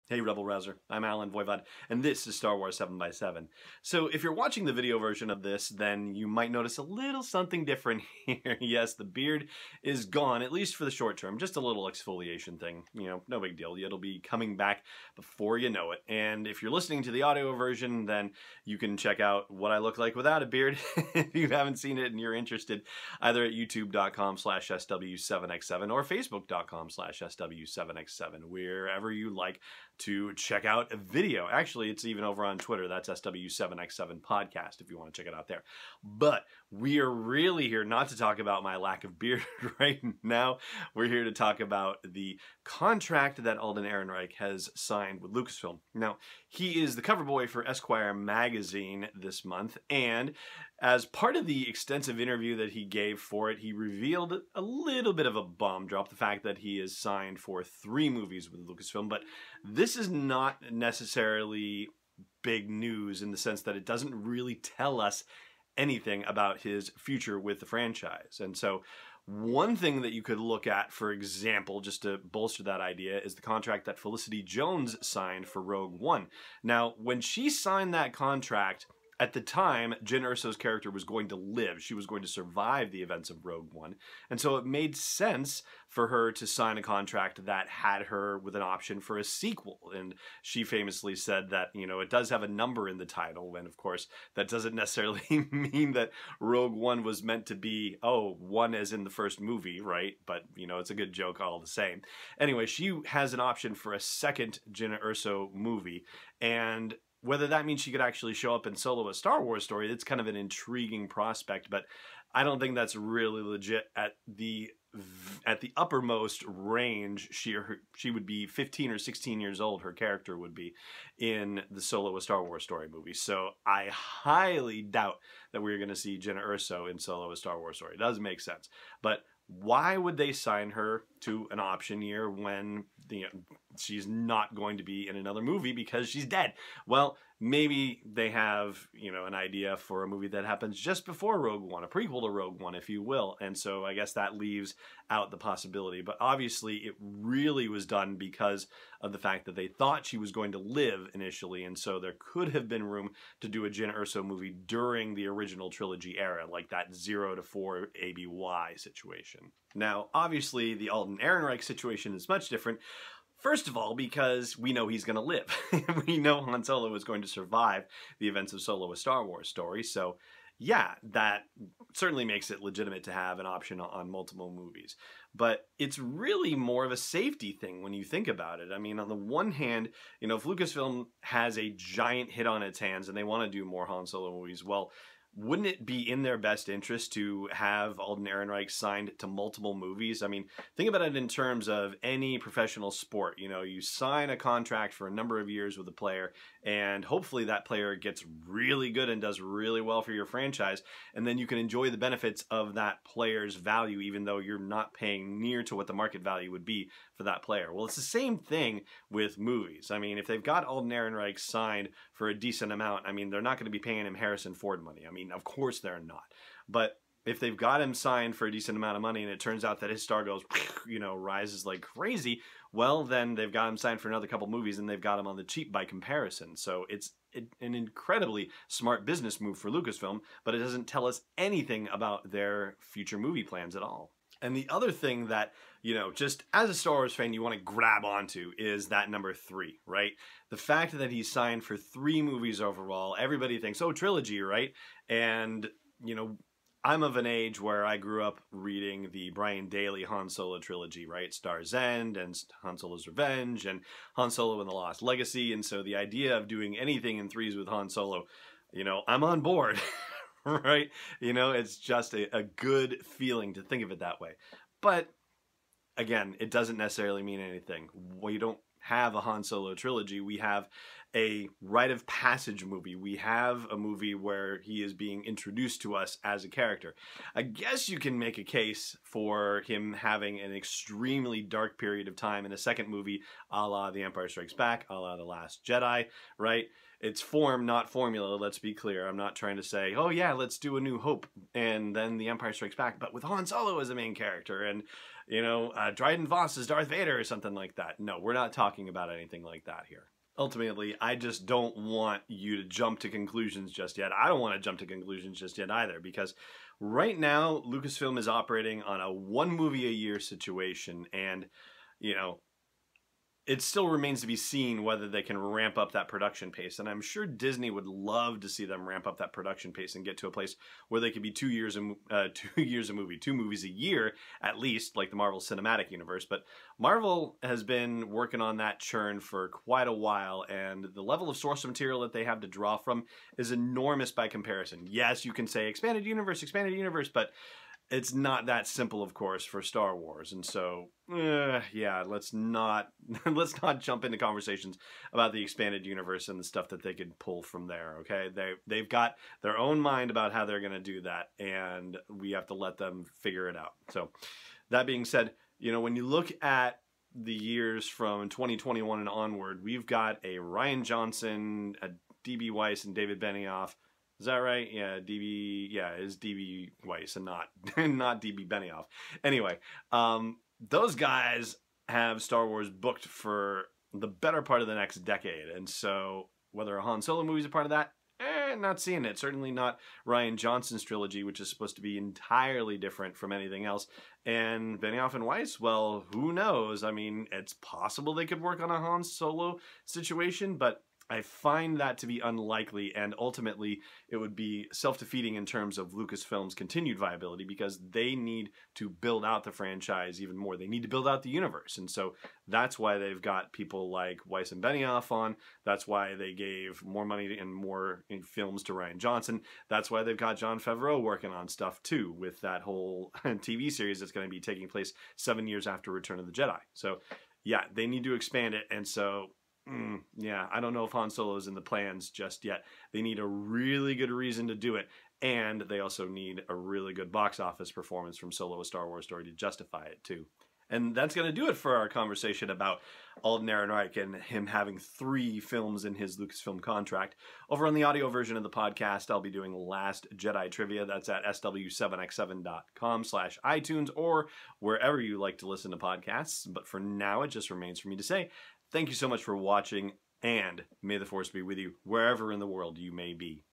Hey Rebel Rouser, I'm Alan Voivod, and this is Star Wars 7x7. So if you're watching the video version of this, then you might notice a little something different here. Yes, the beard is gone, at least for the short term. Just a little exfoliation thing. You know, no big deal. It'll be coming back before you know it. And if you're listening to the audio version, then you can check out what I look like without a beard if you haven't seen it and you're interested, either at youtube.com/SW7x7 or facebook.com/SW7x7, wherever you like to check out a video. Actually, it's even over on Twitter. That's SW7x7 podcast if you want to check it out there. But we are really here not to talk about my lack of beard right now. We're here to talk about the contract that Alden Ehrenreich has signed with Lucasfilm. Now, he is the cover boy for Esquire magazine this month, and as part of the extensive interview that he gave for it, he revealed a little bit of a bomb drop, the fact that he is signed for 3 movies with Lucasfilm. But this is not necessarily big news in the sense that it doesn't really tell us anything about his future with the franchise. And so one thing that you could look at, for example, just to bolster that idea, is the contract that Felicity Jones signed for Rogue One. Now, when she signed that contract, at the time, Jyn Erso's character was going to live. She was going to survive the events of Rogue One. And so it made sense for her to sign a contract that had her with an option for a sequel. And she famously said that, you know, it does have a number in the title. And of course, that doesn't necessarily mean that Rogue One was meant to be, oh, one as in the first movie, right? But, you know, it's a good joke all the same. Anyway, she has an option for a second Jyn Erso movie. And whether that means she could actually show up in Solo: A Star Wars Story, it's kind of an intriguing prospect, but I don't think that's really legit. At the uppermost range, she would be 15 or 16 years old, her character would be, in the Solo: A Star Wars Story movie. So I highly doubt that we're going to see Jyn Erso in Solo: A Star Wars Story. It doesn't make sense. But why would they sign her to an option year when she's not going to be in another movie because she's dead? Well, maybe they have, you know, an idea for a movie that happens just before Rogue One, a prequel to Rogue One, if you will. And so I guess that leaves out the possibility. But obviously it really was done because of the fact that they thought she was going to live initially. And so there could have been room to do a Jyn Erso movie during the original trilogy era, like that 0 to 4 ABY situation. Now, obviously the Alden Ehrenreich situation is much different. First of all, because we know he's going to live. We know Han Solo is going to survive the events of Solo: A Star Wars Story. So, yeah, that certainly makes it legitimate to have an option on multiple movies. But it's really more of a safety thing when you think about it. I mean, on the one hand, you know, if Lucasfilm has a giant hit on its hands and they want to do more Han Solo movies, well, wouldn't it be in their best interest to have Alden Ehrenreich signed to multiple movies? I mean, think about it in terms of any professional sport. You know, you sign a contract for a number of years with a player, and hopefully that player gets really good and does really well for your franchise, and then you can enjoy the benefits of that player's value even though you're not paying near to what the market value would be for that player. Well, it's the same thing with movies. I mean, if they've got Alden Ehrenreich signed for a decent amount, I mean, they're not going to be paying him Harrison Ford money. I mean, of course they're not. But if they've got him signed for a decent amount of money and it turns out that his star goes, you know, rises like crazy, well, then they've got him signed for another couple movies and they've got him on the cheap by comparison. So it's an incredibly smart business move for Lucasfilm, but it doesn't tell us anything about their future movie plans at all. And the other thing that, you know, just as a Star Wars fan, you want to grab onto is that number 3, right? The fact that he's signed for 3 movies overall, everybody thinks, oh, trilogy, right? And, you know, I'm of an age where I grew up reading the Brian Daley Han Solo trilogy, right? Star's End and Han Solo's Revenge and Han Solo and the Lost Legacy. And so the idea of doing anything in 3s with Han Solo, you know, I'm on board. Right? You know, it's just a good feeling to think of it that way. But, again, it doesn't necessarily mean anything. We don't have a Han Solo trilogy. We have a rite of passage movie. We have a movie where he is being introduced to us as a character. I guess you can make a case for him having an extremely dark period of time in a second movie, a la The Empire Strikes Back, a la The Last Jedi, right? It's form, not formula, let's be clear. I'm not trying to say, oh yeah, let's do A New Hope and then The Empire Strikes Back, but with Han Solo as the main character. And, Dryden Voss is Darth Vader or something like that. No, we're not talking about anything like that here. Ultimately, I just don't want you to jump to conclusions just yet. I don't want to jump to conclusions just yet either, because right now, Lucasfilm is operating on a one movie a year situation, and, it still remains to be seen whether they can ramp up that production pace. And I'm sure Disney would love to see them ramp up that production pace and get to a place where they could be 2 years a movie, 2 movies a year, at least, like the Marvel Cinematic Universe. But Marvel has been working on that churn for quite a while, and the level of source material that they have to draw from is enormous by comparison. Yes, you can say expanded universe, but it's not that simple, of course, for Star Wars. And so, let's not jump into conversations about the expanded universe and the stuff that they could pull from there, okay? They've got their own mind about how they're going to do that, and we have to let them figure it out. So, that being said, when you look at the years from 2021 and onward, we've got a Rian Johnson, a D.B. Weiss, and David Benioff. Is that right? Yeah, it's D.B. Weiss and not D.B. Benioff. Anyway, those guys have Star Wars booked for the better part of the next decade. And so whether a Han Solo movie is a part of that, not seeing it. Certainly not Rian Johnson's trilogy, which is supposed to be entirely different from anything else. And Benioff and Weiss, well, who knows? I mean, it's possible they could work on a Han Solo situation, but I find that to be unlikely, and ultimately it would be self-defeating in terms of Lucasfilm's continued viability, because they need to build out the franchise even more. They need to build out the universe, and so that's why they've got people like Weiss and Benioff on. That's why they gave more money and more films to Rian Johnson. That's why they've got Jon Favreau working on stuff too, with that whole TV series that's going to be taking place 7 years after Return of the Jedi. So yeah, they need to expand it, and so I don't know if Han Solo is in the plans just yet. They need a really good reason to do it, and they also need a really good box office performance from Solo: A Star Wars Story to justify it too. And that's going to do it for our conversation about Alden Ehrenreich and him having 3 films in his Lucasfilm contract. Over on the audio version of the podcast, I'll be doing Last Jedi Trivia. That's at sw7x7.com/iTunes or wherever you like to listen to podcasts. But for now, it just remains for me to say thank you so much for watching, and may the Force be with you wherever in the world you may be.